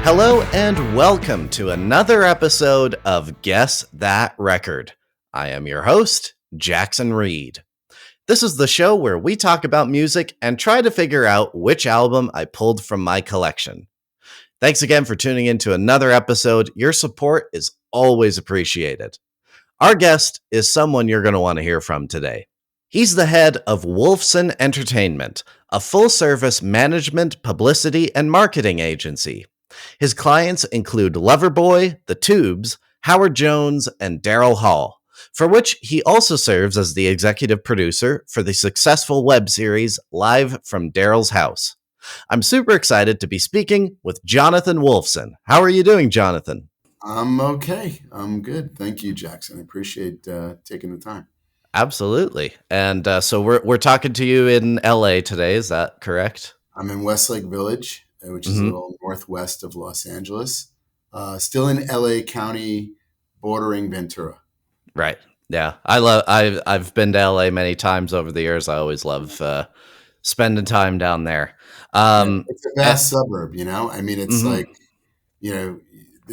Hello and welcome to another episode of Guess That Record. I am your host, Jackson Reed. This is the show where we talk about music and try to figure out which album I pulled from my collection. Thanks again for tuning in to another episode. Your support is always appreciated. Our guest is someone you're going to want to hear from today. He's the head of Wolfson Entertainment, a full-service management, publicity, and marketing agency. His clients include Loverboy, The Tubes, Howard Jones, and Daryl Hall, for which he also serves as the executive producer for the successful web series Live from Daryl's House. I'm super excited to be speaking with Jonathan Wolfson. How are you doing, Jonathan? I'm okay. I'm good. Thank you, Jackson. I appreciate taking the time. Absolutely. And so we're talking to you in LA today. Is that correct? I'm in Westlake Village, which is a little northwest of Los Angeles. Still in LA County, bordering Ventura. Right. Yeah. I've been to LA many times over the years. I always love spending time down there. It's a vast suburb, I mean, it's like, the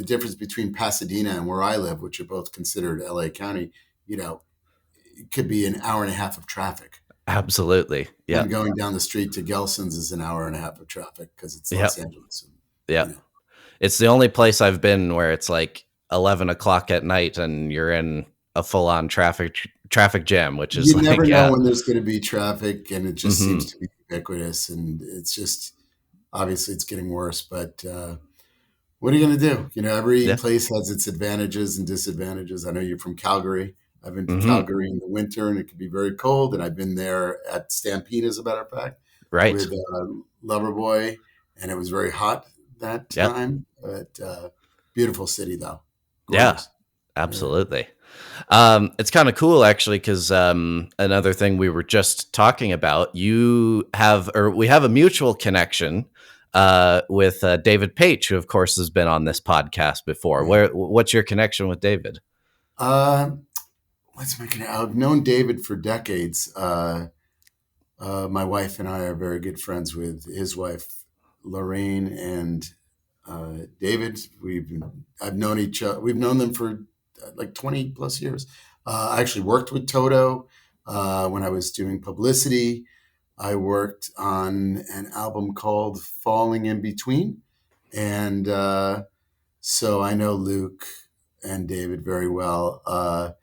difference between Pasadena and where I live, which are both considered LA County, it could be an hour and a half of traffic. Absolutely. Yeah. And going down the street to Gelson's is an hour and a half of traffic because it's Los Angeles. Yeah. It's the only place I've been where it's like 11 o'clock at night and you're in a full-on traffic jam, which is you never know when there's going to be traffic, and it just seems to be ubiquitous, and it's just obviously it's getting worse. But what are you going to do? Every place has its advantages and disadvantages. I know you're from Calgary. I've been to Calgary in the winter, and it can be very cold. And I've been there at Stampede, as a matter of fact, right, with Loverboy, and it was very hot that time. But beautiful city, though. Gorgeous. Yeah, absolutely. It's kind of cool, actually, because another thing we were just talking about, we have a mutual connection with David Page, who, of course, has been on this podcast before. What's your connection with David? I've known David for decades. My wife and I are very good friends with his wife, Lorraine, and David. We've known them for like 20 plus years. I actually worked with Toto when I was doing publicity. I worked on an album called Falling in Between. And so I know Luke and David very well.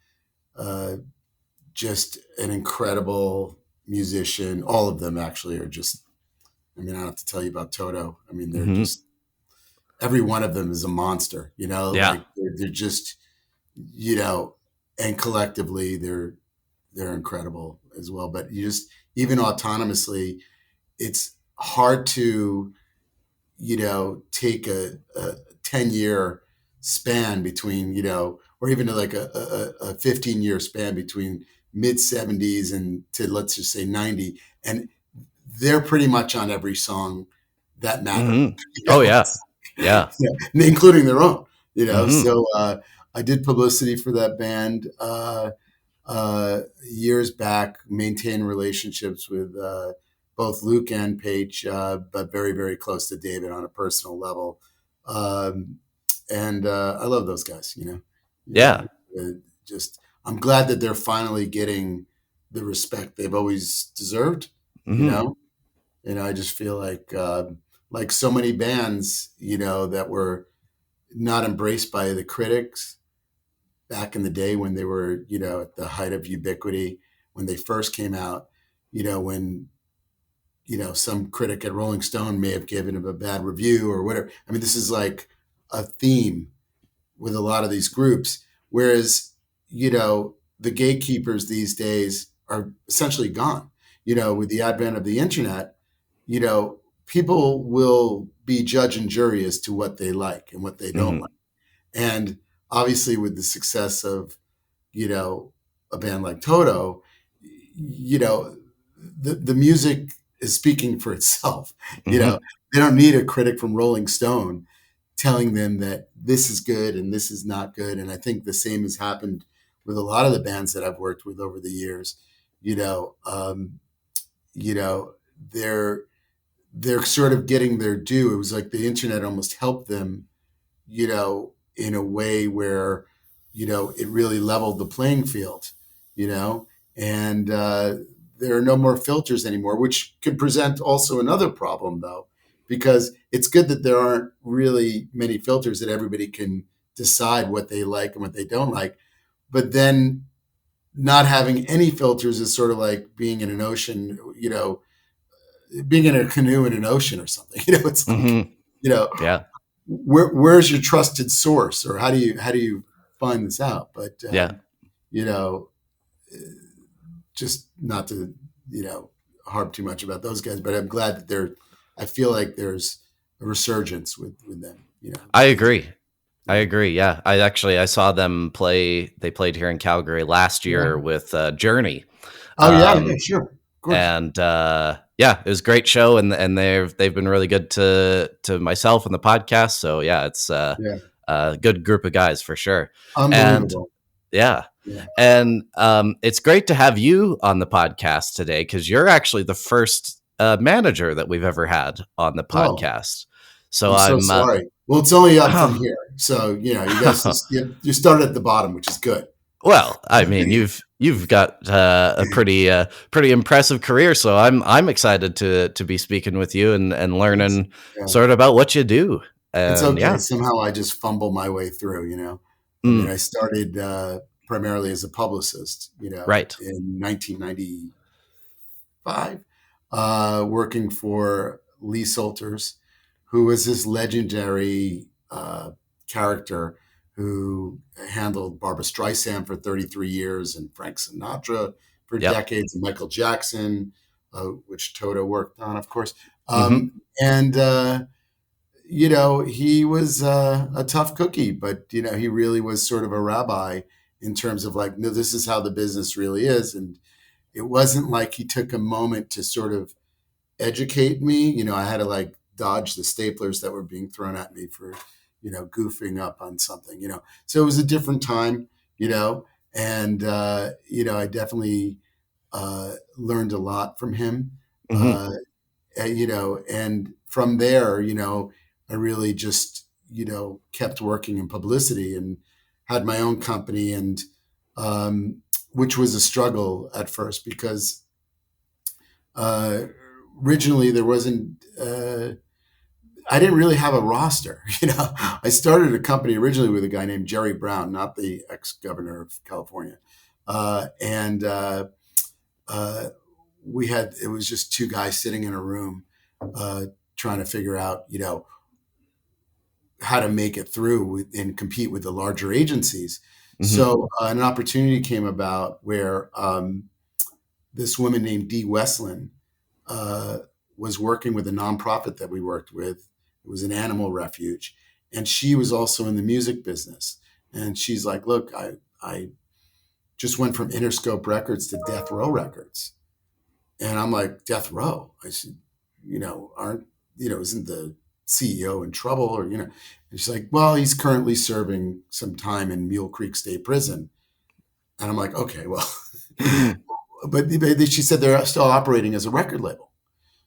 Just an incredible musician. All of them actually are just, I don't have to tell you about Toto. They're just, every one of them is a monster, like they're just, and collectively they're incredible as well. But even autonomously, it's hard to, take a 10-year span between, or even like a 15-year span between mid 70s and to, let's just say 90. And they're pretty much on every song that matters. Oh yeah. Yeah. Including their own, So I did publicity for that band years back, maintained relationships with both Luke and Paige, but very, very close to David on a personal level. And I love those guys, Yeah. I'm glad that they're finally getting the respect they've always deserved, And I just feel like so many bands, that were not embraced by the critics back in the day when they were, at the height of ubiquity, when they first came out, when, some critic at Rolling Stone may have given them a bad review or whatever. This is like a theme with a lot of these groups, whereas, the gatekeepers these days are essentially gone. With the advent of the internet, people will be judge and jury as to what they like and what they don't like. And obviously with the success of, a band like Toto, the music is speaking for itself. They don't need a critic from Rolling Stone telling them that this is good and this is not good. And I think the same has happened with a lot of the bands that I've worked with over the years. They're they're sort of getting their due. It was like the internet almost helped them, in a way where, it really leveled the playing field, you know, and there are no more filters anymore, which could present also another problem, though, because it's good that there aren't really many filters that everybody can decide what they like and what they don't like. But then not having any filters is sort of like being in an ocean, being in a canoe in an ocean or something. It's like, Mm-hmm. you know, Yeah. where's your trusted source, or how do you find this out? But Yeah. you know, just not to harp too much about those guys, but I'm glad that I feel like there's a resurgence with them. I agree. I agree. Yeah. I saw them play. They played here in Calgary last Yeah. year with Journey. Oh yeah, sure, of course. And yeah, it was a great show, and they've been really good to myself and the podcast. So yeah, it's Yeah, a good group of guys for sure. And unbelievable. yeah, Yeah. and it's great to have you on the podcast today, because you're actually the first manager that we've ever had on the Oh, podcast. So I'm so I'm sorry. Well, it's only up from oh, here, so you guys you started at the bottom, which is good. well, I mean, you've got a pretty impressive career, so I'm excited to be speaking with you and Thanks. learning Yeah. sort of about what you do. It's And okay. yeah, Somehow I just fumble my way through, I mean, mm, I started primarily as a publicist, right. in 1995, working for Lee Solters, who was this legendary character who handled Barbra Streisand for 33 years and Frank Sinatra for Yep. decades, and Michael Jackson, which Toto worked on, of course. Hmm. And he was a tough cookie, but he really was sort of a rabbi in terms of like, no, this is how the business really is. And it wasn't like he took a moment to sort of educate me. I had to like dodge the staplers that were being thrown at me for, goofing up on something, So it was a different time, and I definitely learned a lot from him. Hmm. Uh, and from there, I really just, kept working in publicity and had my own company, and which was a struggle at first because uh, originally there wasn't, I didn't really have a roster. I started a company originally with a guy named Jerry Brown, not the ex-governor of California. And uh, it was just two guys sitting in a room trying to figure out, how to make it through and compete with the larger agencies. Hmm. So an opportunity came about where this woman named Dee Westland uh, was working with a nonprofit that we worked with. It was an animal refuge, and she was also in the music business. And she's like, "Look, I just went from Interscope Records to Death Row Records," and I'm like, "Death Row?" I said, aren't isn't the CEO in trouble, or And she's like, "Well, he's currently serving some time in Mule Creek State Prison," and I'm like, "Okay, well." But she said they're still operating as a record label.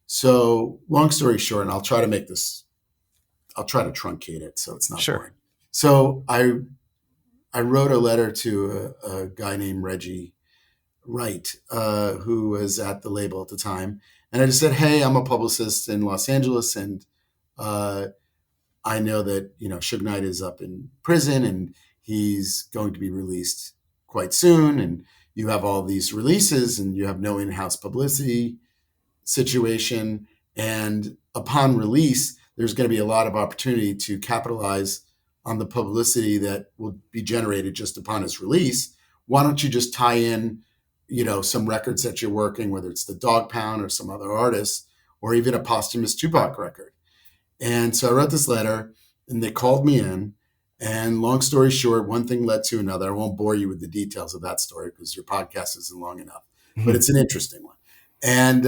So, long story short, and I'll try to truncate it so it's not Sure. boring. So, I wrote a letter to a guy named Reggie Wright, who was at the label at the time. And I just said, "Hey, I'm a publicist in Los Angeles, and uh, I know that, Suge Knight is up in prison and he's going to be released quite soon. And you have all these releases and you have no in-house publicity situation. And upon release, there's going to be a lot of opportunity to capitalize on the publicity that will be generated just upon its release. Why don't you just tie in, some records that you're working, whether it's the Dog Pound or some other artists, or even a posthumous Tupac record?" And so I wrote this letter, and they called me in. And long story short, one thing led to another. I won't bore you with the details of that story because your podcast isn't long enough, but it's an interesting one. And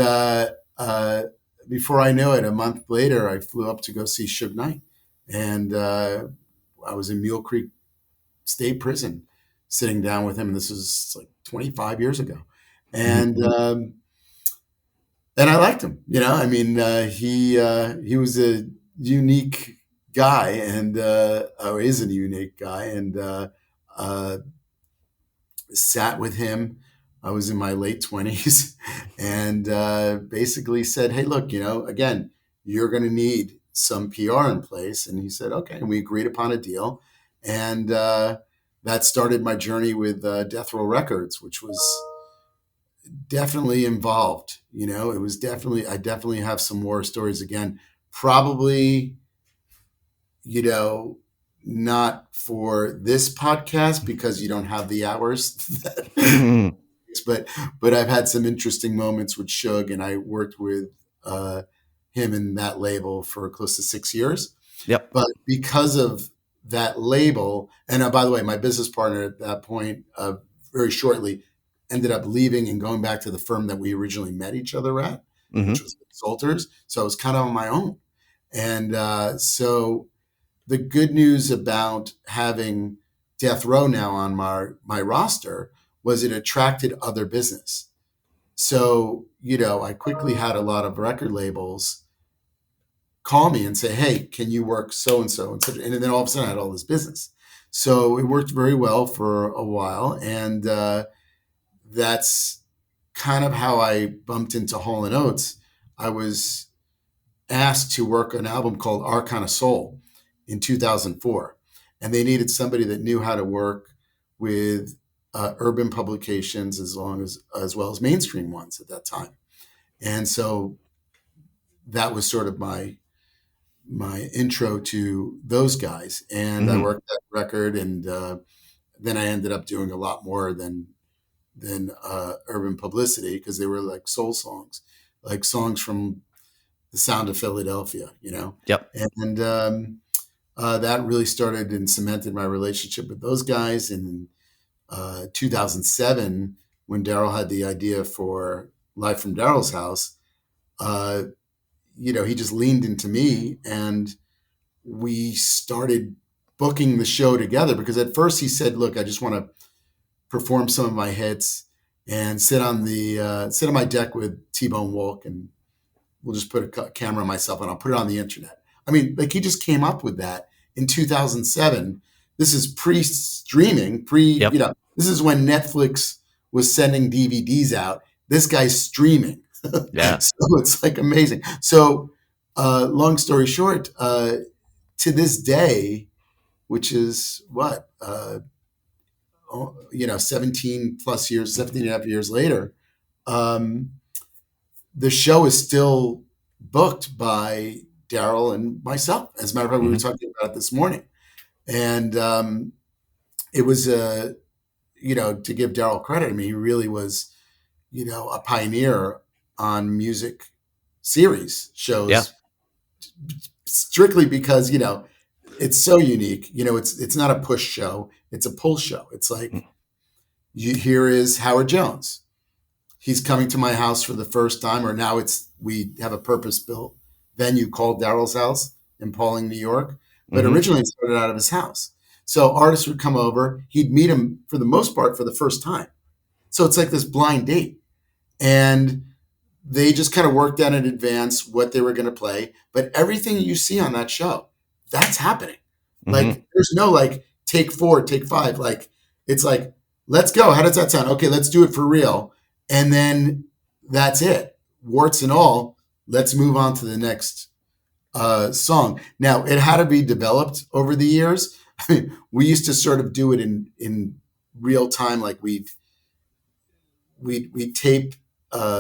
before I knew it, a month later, I flew up to go see Suge Knight. And I was in Mule Creek State Prison sitting down with him. And this was like 25 years ago. And and I liked him. I mean, he was a unique guy, and or is a unique guy, and uh, sat with him. I was in my late 20s, and basically said, "Hey, look, again, you're going to need some PR in place." And he said, "Okay," and we agreed upon a deal, and that started my journey with Death Row Records, which was definitely involved. It was definitely, I definitely have some more stories again. Probably, you know, not for this podcast because you don't have the hours. Mhm. but I've had some interesting moments with Suge, and I worked with uh, him in that label for close to 6 years. Yep. But because of that label, and by the way, my business partner at that point, very shortly, ended up leaving and going back to the firm that we originally met each other at, which Hmm. was Salters. So I was kind of on my own. And so the good news about having Death Row now on my roster was it attracted other business. So, I quickly had a lot of record labels call me and say, "Hey, can you work so and so and such?" And then all of a sudden, I had all this business. So it worked very well for a while, and that's kind of how I bumped into Hall and Oates. I was asked to work an album called Arcana Soul in 2004, and they needed somebody that knew how to work with urban publications as well as mainstream ones at that time. And so that was sort of my intro to those guys. And I Hmm. worked that record, and then I ended up doing a lot more than urban publicity because they were like soul songs, like songs from the sound of Philadelphia. Yep. And that really started and cemented my relationship with those guys. In 2007, when Daryl had the idea for Live from Daryl's House, uh, he just leaned into me, and we started booking the show together. Because at first he said, "Look, I just want to perform some of my hits and sit on my deck with T-Bone Walk, and we'll just put a camera on myself and I'll put it on the internet." I mean, like, he just came up with that in 2007. This is pre-streaming, Yep. this is when Netflix was sending DVDs out. This guy's streaming. Yeah. So it's like amazing. So, long story short, to this day, which is what, 17 plus years, 17 and a half years later, um, the show is still booked by Daryl and myself. As a matter of fact, we were Hmm. talking about it this morning, and it was to give Daryl credit. I mean, he really was, a pioneer on music series Yeah. shows, strictly because it's so unique. It's not a push show; it's a pull show. It's like, here is Howard Jones. He's coming to my house for the first time, or now we have a purpose built venue called Daryl's House in Pauling, New York. But Hmm. originally it started out of his house. So artists would come over, he'd meet him for the most part for the first time. So it's like this blind date. And they just kind of worked out in advance what they were going to play. But everything you see on that show, that's happening. Hmm. Like, there's no like take four, take five. Like, it's like, let's go. How does that sound? Okay, let's do it for real. And then that's it. Warts and all, let's move on to the next song. Now, it had to be developed over the years. I mean, we used to sort of do it in real time. Like, we tape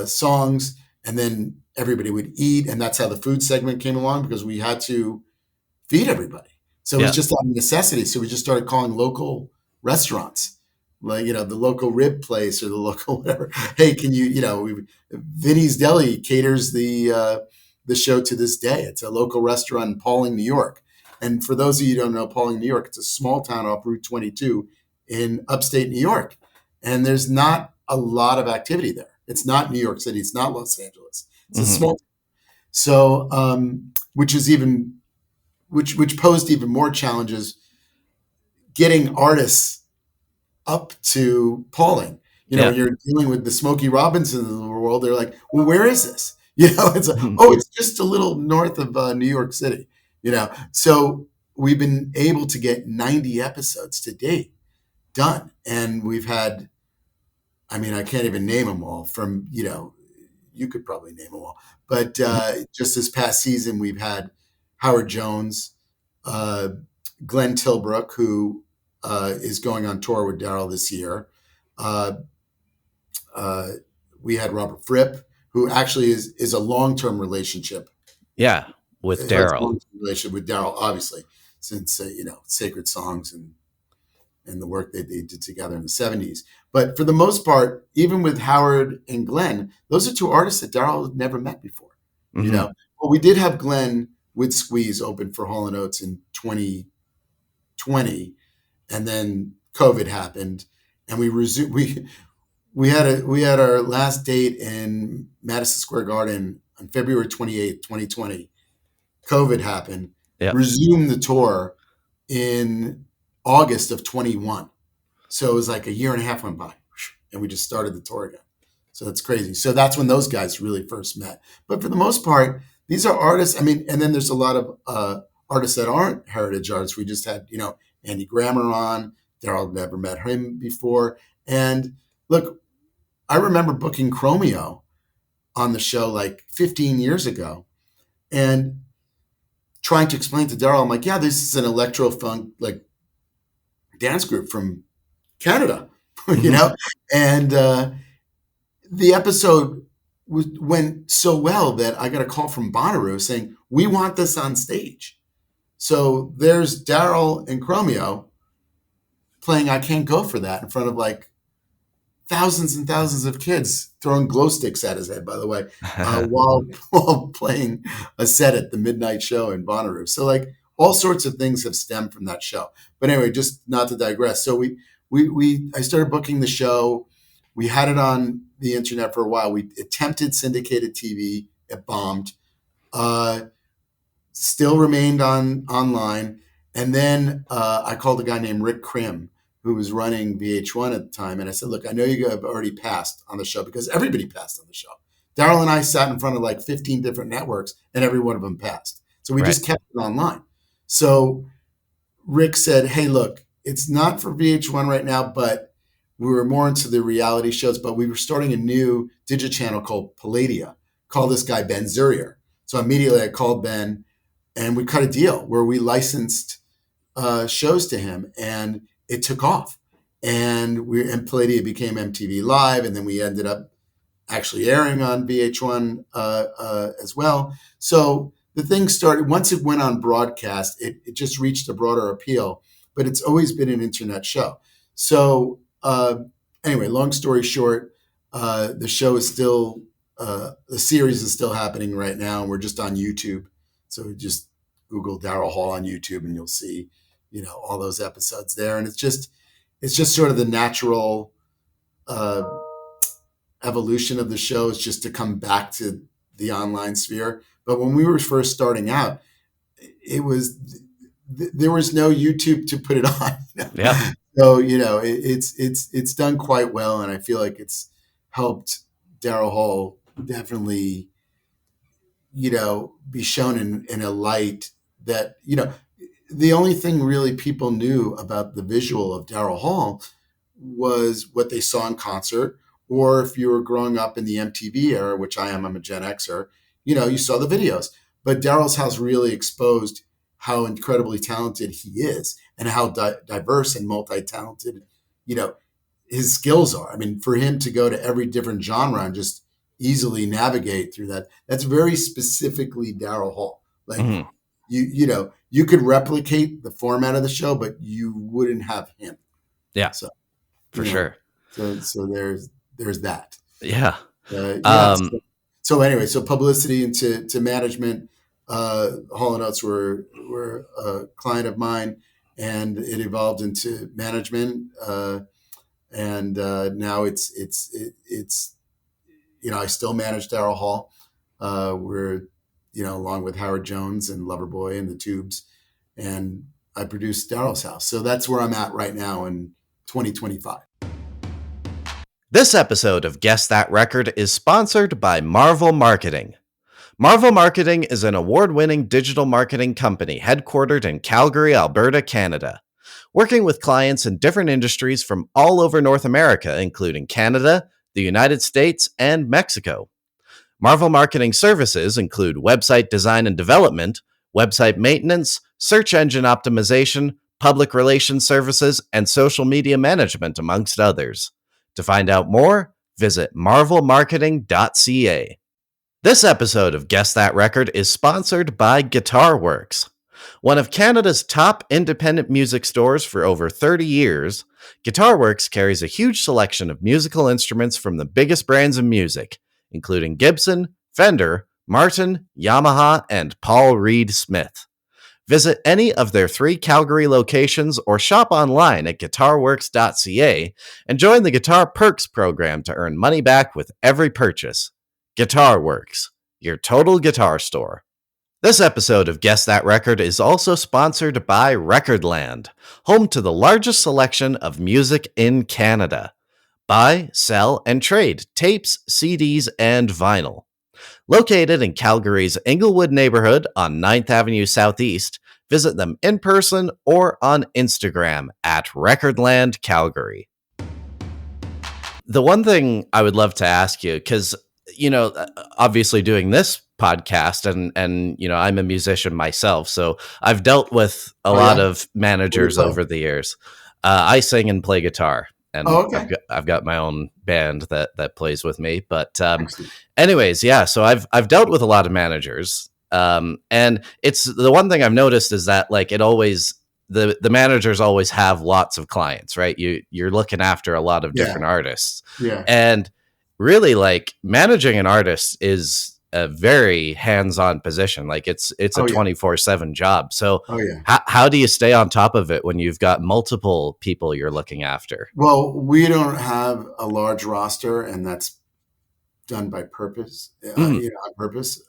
songs, and then everybody would eat, and that's how the food segment came along, because we had to feed everybody. So it was Yeah. just out of necessity. So we just started calling local restaurants, like, the local rib place or the local whatever. Hey, can Vinny's Deli caters the show to this day. It's a local restaurant in Pauling, New York. And for those of you who don't know Pauling, New York, it's a small town off Route 22 in upstate New York. And there's not a lot of activity there. It's not New York City. It's not Los Angeles. It's a Hmm. small, so which posed even more challenges getting artists up to Pauling. Yeah. When you're dealing with the Smokey Robinsons of the world, they're like, "Well, where is this?" It's like, oh, it's just a little north of New York City. So we've been able to get 90 episodes to date done, and we've had, I mean, I can't even name them all. From you could probably name them all, but just this past season, we've had Howard Jones, uh, Glenn Tilbrook, who is going on tour with Daryl this year. Uh, uh, we had Robert Fripp, who actually is a long-term relationship. Yeah, with Has a Daryl. long-term relationship with Daryl, obviously, since Sacred Songs and the work that they did together in the 70s. But for the most part, even with Howard and Glenn, those are two artists that Daryl had never met before. Well, we did have Glenn with Squeeze open for Hall & Oates in 2020, and then COVID happened, and we resumed. We had our last date in Madison Square Garden on February 28th, 2020. COVID happened. Yep. Resumed the tour in August of 21. So it was like a year and a half went by, and we just started the tour again. So that's crazy. So that's when those guys really first met. But for the most part, these are artists. I mean, and then there's a lot of artists that aren't heritage artists. We just had, Andy Grammer on. Daryl never met him before. And look, I remember booking Chromeo on the show like 15 years ago and trying to explain to Daryl, I'm like, yeah, this is an electro funk like dance group from Canada, and the episode went so well that I got a call from Bonnaroo saying, we want this on stage. So there's Daryl and Chromeo playing I Can't Go For That in front of like thousands and thousands of kids throwing glow sticks at his head, by the way, while playing a set at the midnight show in Bonnaroo. So like all sorts of things have stemmed from that show. But anyway, just not to digress. So I started booking the show. We had it on the internet for a while. We attempted syndicated TV. It bombed. Still remained online. And then I called a guy named Rick Krim, who was running VH1 at the time. And I said, look, I know you have already passed on the show because everybody passed on the show. Daryl and I sat in front of like 15 different networks and every one of them passed. So we just kept it online. So Rick said, hey, look, it's not for VH1 right now, but we were more into the reality shows, but we were starting a new digital channel called Palladia. Call this guy Ben Zurier. So immediately I called Ben and we cut a deal where we licensed shows to him, and it took off. And Palladia became MTV Live, and then we ended up actually airing on VH1 as well. So the thing started, once it went on broadcast, it just reached a broader appeal, but it's always been an internet show. So anyway, long story short, the show is still, the series is still happening right now, and we're just on YouTube. So just Google Daryl Hall on YouTube and you'll see, all those episodes there. And it's just sort of the natural evolution of the show is just to come back to the online sphere. But when we were first starting out, there was no YouTube to put it on. Yeah. So, it's done quite well. And I feel like it's helped Daryl Hall definitely, be shown in a light that, the only thing really people knew about the visual of Daryl Hall was what they saw in concert, or if you were growing up in the MTV era, which I'm a Gen Xer, you saw the videos. But Daryl's house really exposed how incredibly talented he is and how diverse and multi-talented, his skills are. I mean, for him to go to every different genre and just easily navigate through that's very specifically Daryl Hall. Like, you could replicate the format of the show, but you wouldn't have him. Yeah, so for sure. So there's that. Yeah. So anyway, so publicity into management. Hall & Oates were a client of mine, and it evolved into management. And now it's I still manage Daryl Hall. We're along with Howard Jones and Loverboy and the Tubes, and I produce Daryl's house. So that's where I'm at right now in 2025. This episode of Guess That Record is sponsored by Marvel Marketing. Marvel Marketing is an award-winning digital marketing company headquartered in Calgary, Alberta, Canada, working with clients in different industries from all over North America, including Canada, the United States, and Mexico. Marvel Marketing services include website design and development, website maintenance, search engine optimization, public relations services, and social media management, amongst others. To find out more, visit marvelmarketing.ca. This episode of Guess That Record is sponsored by Guitarworks. One of Canada's top independent music stores for over 30 years, Guitarworks carries a huge selection of musical instruments from the biggest brands in music, including Gibson, Fender, Martin, Yamaha, and Paul Reed Smith. Visit any of their 3 Calgary locations or shop online at guitarworks.ca and join the Guitar Perks program to earn money back with every purchase. Guitarworks, your total guitar store. This episode of Guess That Record is also sponsored by Recordland, home to the largest selection of music in Canada. Buy, sell, and trade tapes, CDs, and vinyl. Located in Calgary's Inglewood neighborhood on 9th Avenue Southeast, visit them in person or on Instagram at Recordland Calgary. The one thing I would love to ask you, because, obviously doing this podcast and I'm a musician myself, so I've dealt with a lot of managers over the years. I sing and play guitar, and I've got my own band that plays with me. But anyways, yeah. So I've dealt with a lot of managers, and it's the one thing I've noticed is that like it always the managers always have lots of clients, right? You're looking after a lot of different artists, and really like managing an artist is a very hands-on position. Like it's a 24/7 job. So how do you stay on top of it when you've got multiple people you're looking after? Well, we don't have a large roster, and that's done by purpose. On purpose.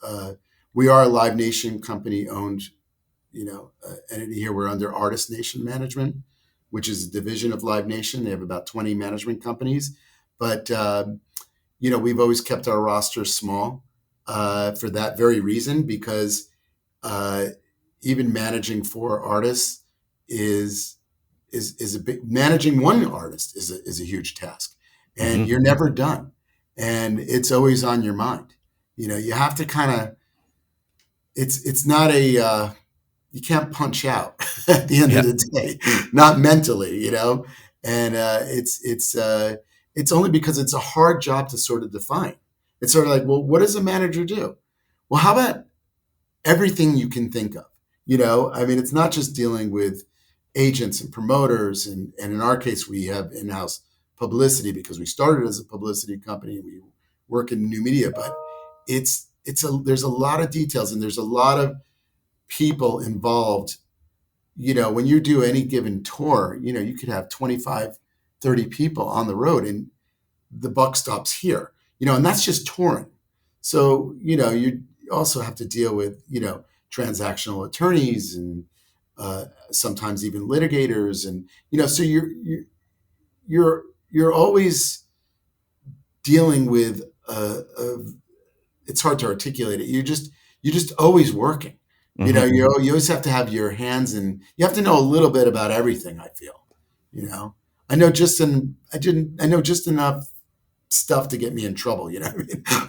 We are a Live Nation company owned, entity here. We're under Artist Nation Management, which is a division of Live Nation. They have about 20 management companies, but we've always kept our roster small. For that very reason, because even managing 4 artists is a big, managing one artist is a huge task, and you're never done, and it's always on your mind. You have to kind of, it's not you can't punch out at the end of the day, not mentally, and it's only because it's a hard job to sort of define. It's sort of like, well, what does a manager do? Well, how about everything you can think of? It's not just dealing with agents and promoters. And in our case, we have in-house publicity because we started as a publicity company. We work in new media, but there's a lot of details and there's a lot of people involved. When you do any given tour, you could have 25, 30 people on the road and the buck stops here. And that's just touring. So, you also have to deal with, transactional attorneys and sometimes even litigators. And, so you're always dealing with, it's hard to articulate it. You're just always working. You always have to have your hands in, you have to know a little bit about everything, I feel. I know just enough stuff to get me in trouble,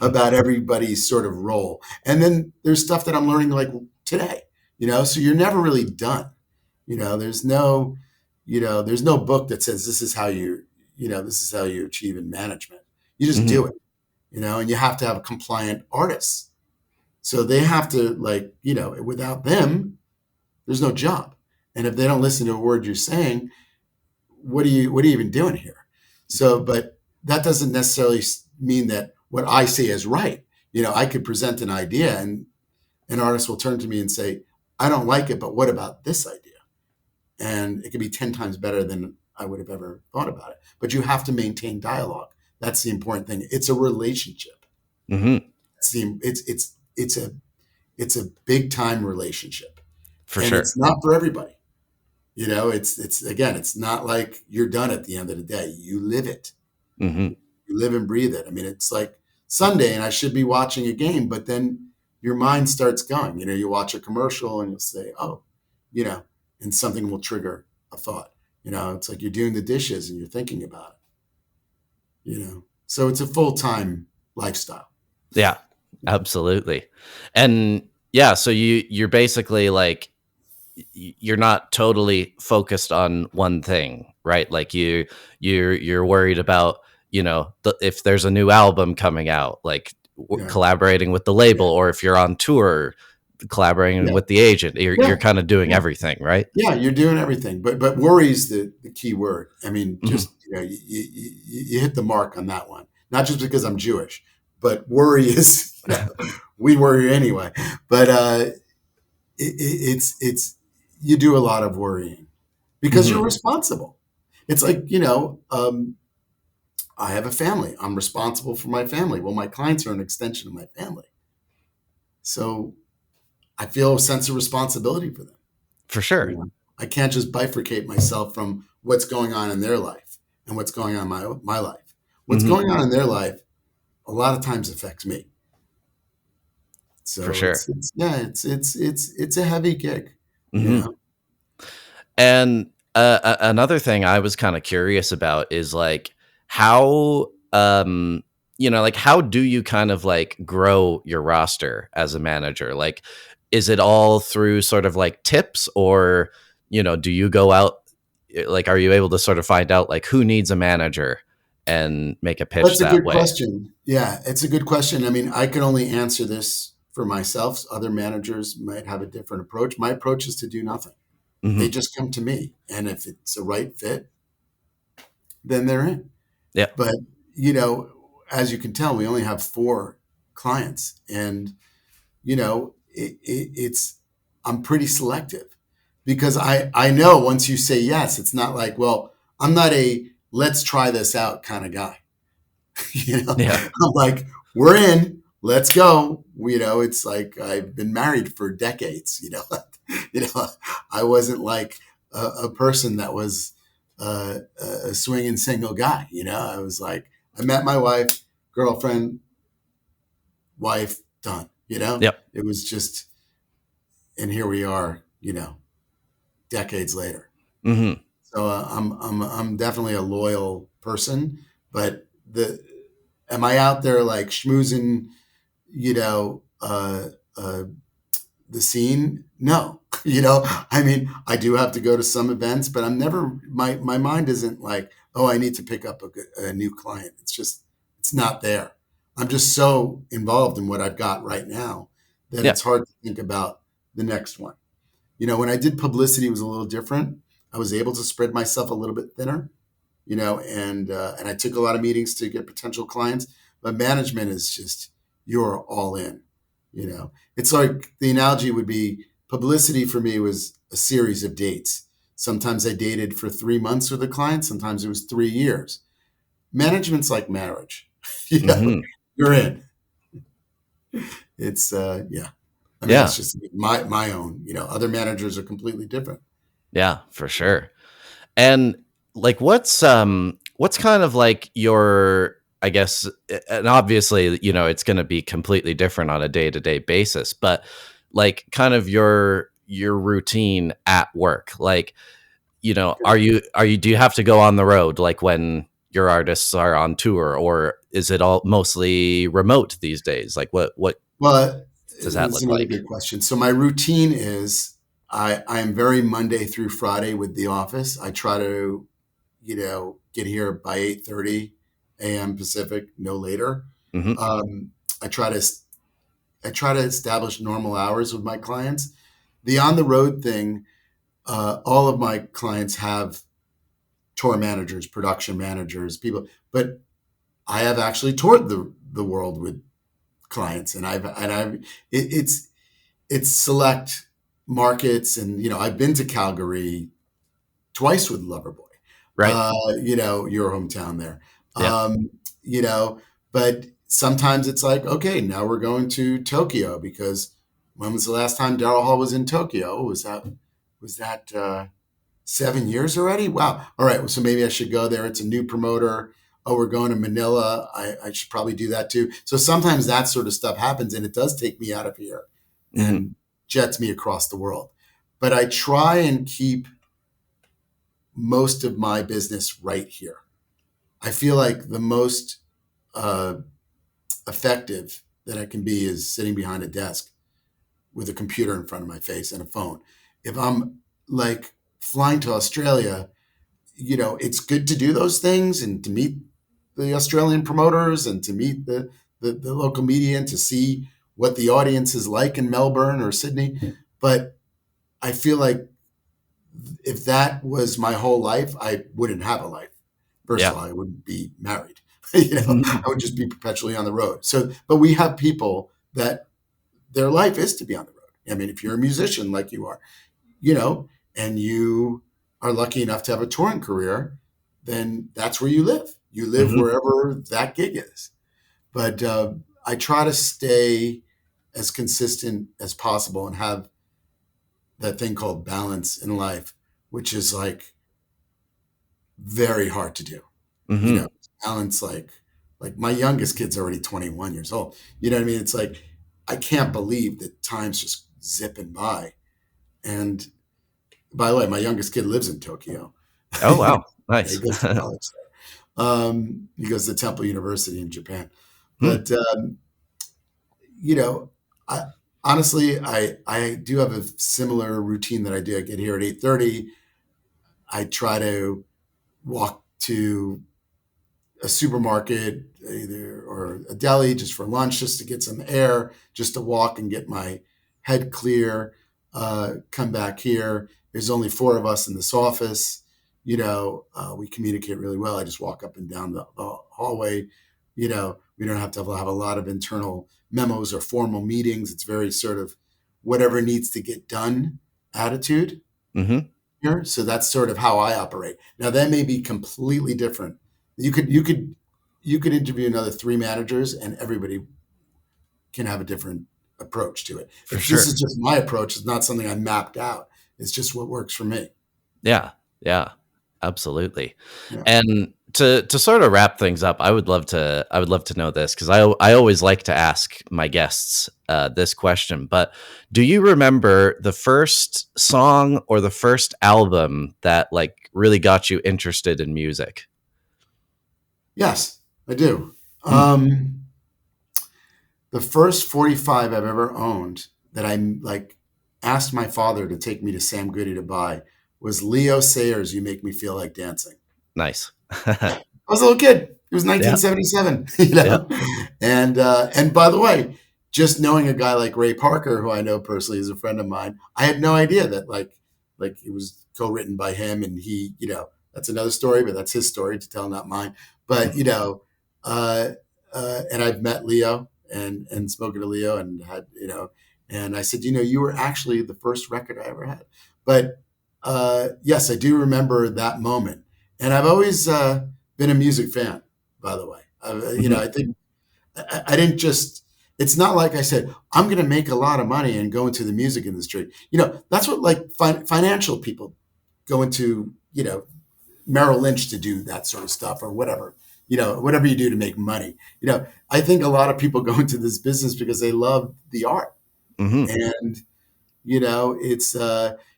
about everybody's sort of role. And then there's stuff that I'm learning like today, so you're never really done. There's no book that says this is how you achieve in management. You just do it, and you have to have compliant artists. So they have to without them, there's no job. And if they don't listen to a word you're saying, what are you even doing here? So, but that doesn't necessarily mean that what I say is right. I could present an idea and an artist will turn to me and say, I don't like it, but what about this idea? And it could be 10 times better than I would have ever thought about it. But you have to maintain dialogue. That's the important thing. It's a relationship. It's a big time relationship. For sure. It's not for everybody. It's not like you're done at the end of the day. You live it. You live and breathe it. It's like Sunday and I should be watching a game, but then, your mind starts going. You watch a commercial and you'll say, oh, and something will trigger a thought. It's like you're doing the dishes and you're thinking about it. So it's a full-time lifestyle. Yeah, absolutely. And yeah, so you're basically like, you're not totally focused on one thing, right? Like you're worried about, if there's a new album coming out, like Yeah. collaborating with the label, or if you're on tour, collaborating with the agent. You're kind of doing everything, right? Yeah, you're doing everything, but worry is the key word. I mean, just you hit the mark on that one. Not just because I'm Jewish, but worry is we worry anyway. But it's you do a lot of worrying because you're responsible. It's like I have a family. I'm responsible for my family. Well, my clients are an extension of my family, so I feel a sense of responsibility for them. For sure. I can't just bifurcate myself from what's going on in their life and what's going on in my life. What's going on in their life a lot of times affects me. So for sure. It's a heavy gig. And another thing I was kind of curious about is like how like how do you kind of like grow your roster as a manager? Like, is it all through sort of like tips, or do you go out, like, are you able to sort of find out like who needs a manager and make a pitch? That's a good way? question. Yeah, it's a good question. I mean, I can only answer this for myself. Other managers might have a different approach. My approach is to do nothing. They just come to me, and if it's a right fit, then they're in. Yeah. But as you can tell, we only have 4 clients, and it's I'm pretty selective because I know once you say yes, it's not like, well, I'm not a let's try this out kind of guy. I'm like, we're in, let's go. It's like I've been married for decades. I wasn't like a person that was a swinging single guy. I was like, I met my wife, girlfriend, wife, done. It was just, and here we are. Decades later. So I'm definitely a loyal person, but am I out there like schmoozing, the scene? No. I mean, I do have to go to some events, but I'm never, my mind isn't like, oh, I need to pick up a new client. It's not there. I'm just so involved in what I've got right now that it's hard to think about the next one. When I did publicity, it was a little different. I was able to spread myself a little bit thinner, and I took a lot of meetings to get potential clients. But management is just, you're all in. It's like the analogy would be publicity for me was a series of dates. Sometimes I dated for 3 months with a client. Sometimes it was 3 years. Management's like marriage. You're in. It's I mean, that's just my own. Other managers are completely different. Yeah, for sure. And like, what's kind of like your, I guess, and obviously, it's going to be completely different on a day-to-day basis, but like kind of your routine at work, like, do you have to go on the road like when your artists are on tour, or is it all mostly remote these days? Like what does that look like? Good question. So my routine is I am very Monday through Friday with the office. I try to, get here by 8:30 a.m. Pacific, no later. I try to establish normal hours with my clients. The on the road thing, all of my clients have tour managers, production managers, people, but I have actually toured the world with clients, and it's select markets, and I've been to Calgary twice with Loverboy, right? Your hometown there, but sometimes it's like, okay, now we're going to Tokyo because when was the last time Daryl Hall was in Tokyo? Was that 7 years already? Wow. All right. So maybe I should go there. It's a new promoter. oh, we're going to Manila. I should probably do that too. So sometimes that sort of stuff happens, and it does take me out of here Mm-hmm. and jets me across the world. But I try and keep most of my business right here. I feel like the most uh, effective that I can be is sitting behind a desk with a computer in front of my face and a phone. If I'm like flying to Australia, it's good to do those things and to meet the Australian promoters and to meet the local media and to see what the audience is like in Melbourne or Sydney. But I feel like if that was my whole life, I wouldn't have a life. First Yeah. of all, I wouldn't be married. I would just be perpetually on the road. So, but we have people that their life is to be on the road. I mean, if you're a musician like you are, and you are lucky enough to have a touring career, then that's where you live. You live Mm-hmm. wherever that gig is. But I try to stay as consistent as possible and have that thing called balance in life, which is like very hard to do. You Mm-hmm. know, balance like my youngest kid's already 21 years old. You know what I mean? It's like I can't believe that time's just zipping by. And by the way, my youngest kid lives in Tokyo. Oh, wow. He Nice. goes to college there. He goes to Temple University in Japan. Hmm. But you know, I honestly I do have a similar routine that I do. I get here at 8:30. I try to walk to a supermarket either or a deli just for lunch, just to get some air, just to walk and get my head clear. Come back here. There's only four of us in this office. We communicate really well. I just walk up and down the hallway. We don't have to have a lot of internal memos or formal meetings. It's very sort of whatever needs to get done attitude Mm-hmm. here. So that's sort of how I operate. Now that may be completely different. You could interview another three managers and everybody can have a different approach to it. For This sure. is just my approach. It's not something I mapped out. It's just what works for me. Yeah. Yeah. Absolutely. Yeah. And to sort of wrap things up, I would love to know this because I always like to ask my guests this question. But do you remember the first song or the first album that like really got you interested in music? Yes, I do. Hmm. The first 45 I've ever owned that I like asked my father to take me to Sam Goody to buy was Leo Sayers' "You Make Me Feel Like Dancing." Nice. Yeah. I was a little kid. It was Yeah. 1977, Yeah. And by the way, just knowing a guy like Ray Parker, who I know personally is a friend of mine, I had no idea that like it was co-written by him, and he, that's another story, but that's his story to tell, not mine. But uh, and I've met Leo and spoken to Leo and had and I said, you were actually the first record I ever had. But yes, I do remember that moment, and I've always been a music fan. By the way, Mhm. I think I didn't just. It's not like I said I'm going to make a lot of money and go into the music industry. That's what like financial people go into. Merrill Lynch to do that sort of stuff or whatever. Whatever you do to make money. I think a lot of people go into this business because they love the art, Mhm. and it's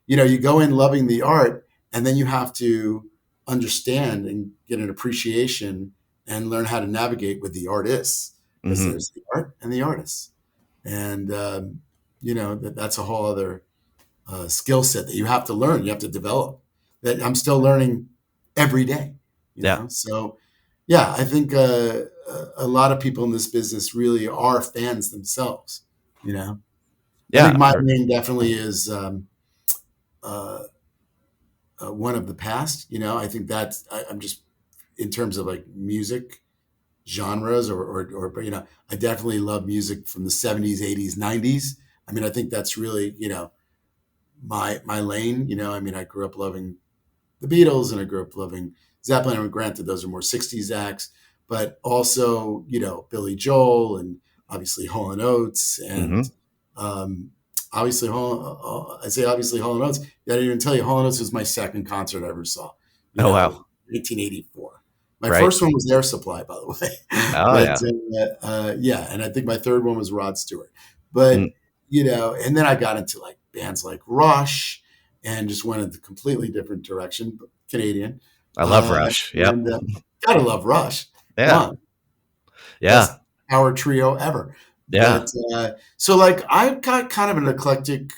you go in loving the art, and then you have to understand and get an appreciation and learn how to navigate with the artists, because Mhm. there's the art and the artists, and that's a whole other skill set that you have to learn, you have to develop, that I'm still learning every day. Yeah. So yeah, I think a lot of people in this business really are fans themselves. you know I think Yeah. my lane definitely is uh, one of the past. I think I'm just in terms of like music genres or I definitely love music from the 70s, 80s, 90s. I mean, I think that's really my lane. I mean, I grew up loving the Beatles and I grew up loving Zeppelin. And granted, those are more 60s acts, but also Billy Joel and obviously Hall and Oates and Mhm. um, obviously I say obviously Hall and Oates. I didn't even tell you Hall and Oates was my second concert I ever saw. Oh, wow. 1984. My Right. first one was Air Supply, by the way. Oh, But yeah. yeah, and I think my third one was Rod Stewart. But Mm. and then I got into like bands like Rush, and just went in a completely different direction. Canadian, I love Rush. Yep. and gotta love Rush. Come Yeah. on, Yeah. best power trio ever. Yeah. But so like I've got kind of an eclectic,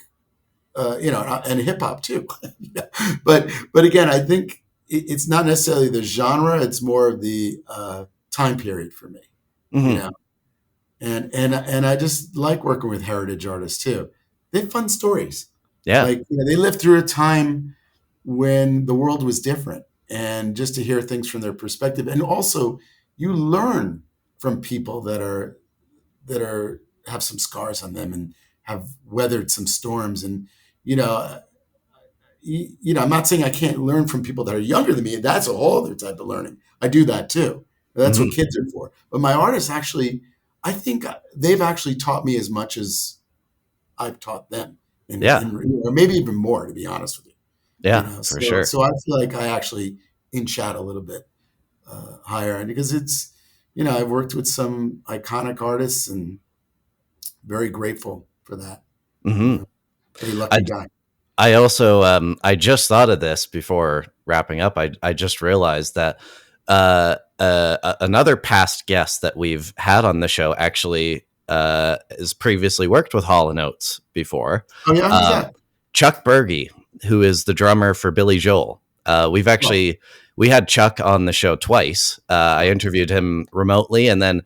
and hip hop too. Yeah. But again, I think it's not necessarily the genre; it's more of the time period for me. You Hmm. know, and I just like working with heritage artists too. They have fun stories. Yeah. Like they lived through a time when the world was different, and just to hear things from their perspective, and also you learn from people that are have some scars on them and have weathered some storms. And you know I'm not saying I can't learn from people that are younger than me. That's a whole other type of learning. I do that too. That's what Hmm. kids are for. But my artists actually, I think they've actually taught me as much as I've taught them, Yeah. or maybe even more, to be honest with you. Yeah, for So sure. so I feel like I actually inch out a little bit higher, and because it's, I've worked with some iconic artists, and very grateful for that. You Hmm. know, very I lucky guy. I also I just thought of this before wrapping up. I just realized that another past guest that we've had on the show actually has previously worked with Hall and Oates before. Oh yeah, who's Um, that? Chuck Berge, who is the drummer for Billy Joel. Oh, We had Chuck on the show twice. I oh, interviewed him remotely, and then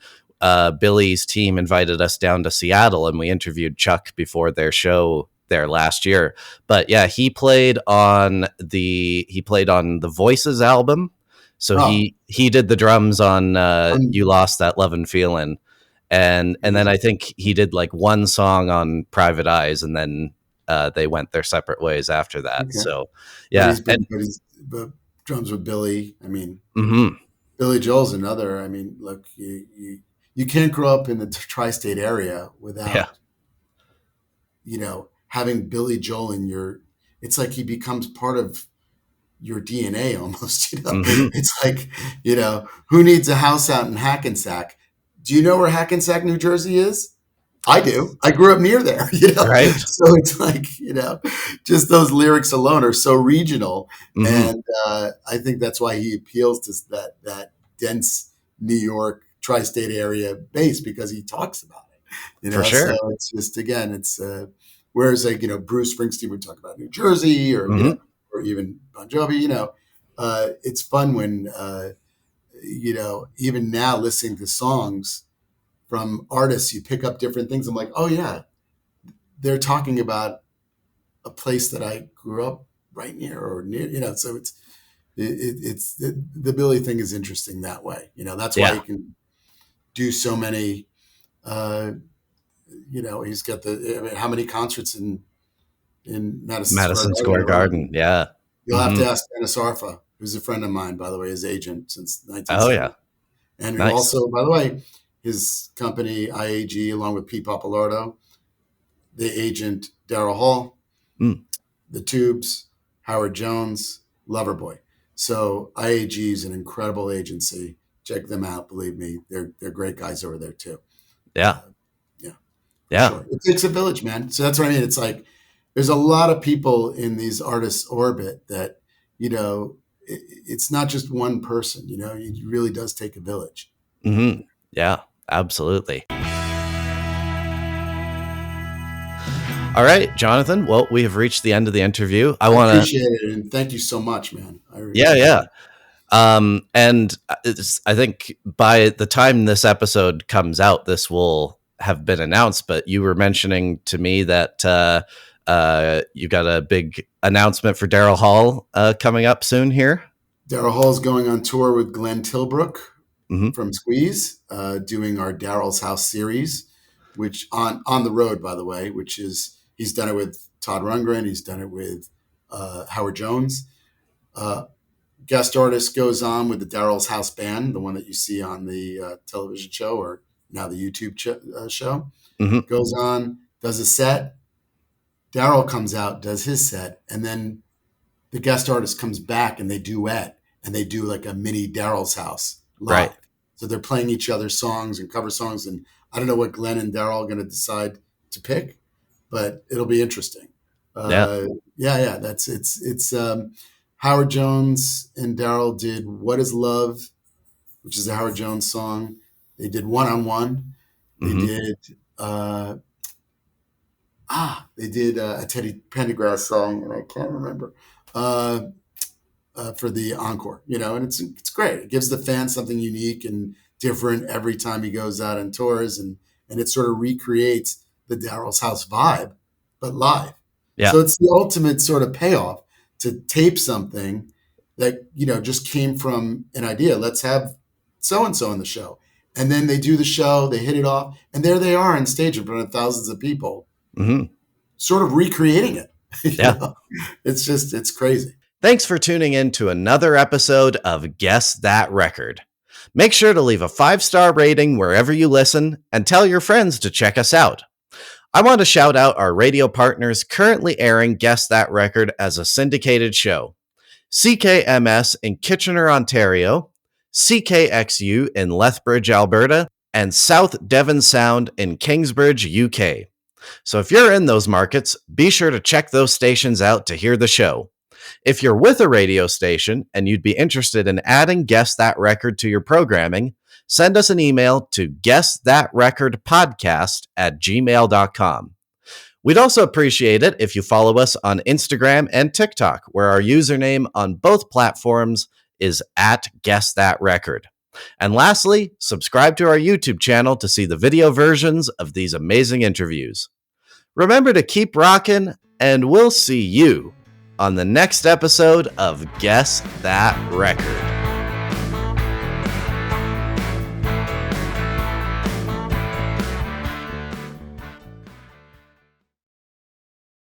Billy's team invited us down to Seattle, and we interviewed Chuck before their show there last year. But yeah, he played on the Voices album. So oh, he did the drums on "You um, Lost That Lovin' Feelin'," and then I think he did like one song on "Private Eyes," and then they went their separate ways after that. okay. So But yeah, and but drums with Billy. I mean, mhm, Billy Joel's another. I mean, look, you can't grow up in the tri-state area yeah, without having Billy Joel in your. It's like he becomes part of your DNA almost. mhm, It's like, who needs a house out in Hackensack? Do you know where Hackensack, New Jersey is? I do. I grew up near there, right, So it's like, just those lyrics alone are so regional. mhm, And I think that's why he appeals to that dense New York tri-state area base, because he talks about it, for so sure, it's just, again, it's, whereas like, Bruce Springsteen would talk about New Jersey, or, mhm, or even Bon Jovi, it's fun when, even now listening to songs from artists, you pick up different things. I'm like, oh yeah, they're talking about a place that I grew up right near, or near, so it's the Billy thing is interesting that way. That's why yeah, he can do so many, uh, he's got I mean, how many concerts in Madison Square Madison Garden Square alone? Garden, yeah, You'll have hmm, to ask Dennis Arfa, who's a friend of mine, by the way, his agent since oh yeah, 1970. And who nice, also, by the way, his company, IAG, along with Pete Papalardo, the agent Daryl Hall, mm, the Tubes, Howard Jones, Loverboy. So IAG is an incredible agency. Check them out. Believe me, they're great guys over there too. yeah, Uh, yeah, for yeah, sure. It takes a village, man. So that's what I mean. It's like there's a lot of people in these artists' orbit that it's not just one person. It really does take a village. hmm, yeah, absolutely. All right, Jonathan. Well, we have reached the end of the interview. I I want to, appreciate it, and thank you so much, man. I really yeah, appreciate yeah. it. And I think by the time this episode comes out, this will have been announced. But you were mentioning to me that you got a big announcement for Daryl Hall coming up soon here. Daryl Hall's going on tour with Glenn Tilbrook Hmm. from Squeeze, doing our Daryl's House series, which on the road, by the way, which is he's done it with Todd Rundgren, he's done it with Howard Jones. Uh, Guest artist goes on with the Daryl's House Band, the one that you see on the television show, or now the YouTube show. Hmm. Goes on, does a set. Daryl comes out, does his set, and then the guest artist comes back and they duet, and they do like a mini Daryl's house live. Right. So they're playing each other's songs and cover songs. And I don't know what Glenn and Daryl are going to decide to pick, but it'll be interesting. Yeah. It's Howard Jones and Daryl did "What Is Love," which is a Howard Jones song. They did "One on One." They did a Teddy Pendergrass song, and I can't remember for the encore. And it's great. It gives the fans something unique and different every time he goes out on tours, and it sort of recreates the Daryl's House vibe, but live. Yeah. So it's the ultimate sort of payoff to tape something that, just came from an idea. Let's have so-and-so on the show. And then they do the show, they hit it off, and there they are on stage in front of thousands of people, sort of recreating it. It's crazy. Thanks for tuning in to another episode of Guess That Record. Make sure to leave a 5-star rating wherever you listen and tell your friends to check us out. I want to shout out our radio partners currently airing Guess That Record as a syndicated show. CKMS in Kitchener, Ontario, CKXU in Lethbridge, Alberta, and South Devon Sound in Kingsbridge, UK. So if you're in those markets, be sure to check those stations out to hear the show. If you're with a radio station and you'd be interested in adding Guess That Record to your programming, send us an email to guessthatrecordpodcast@gmail.com. We'd also appreciate it if you follow us on Instagram and TikTok, where our username on both platforms is @GuessThatRecord. And lastly, subscribe to our YouTube channel to see the video versions of these amazing interviews. Remember to keep rocking, and we'll see you on the next episode of Guess That Record.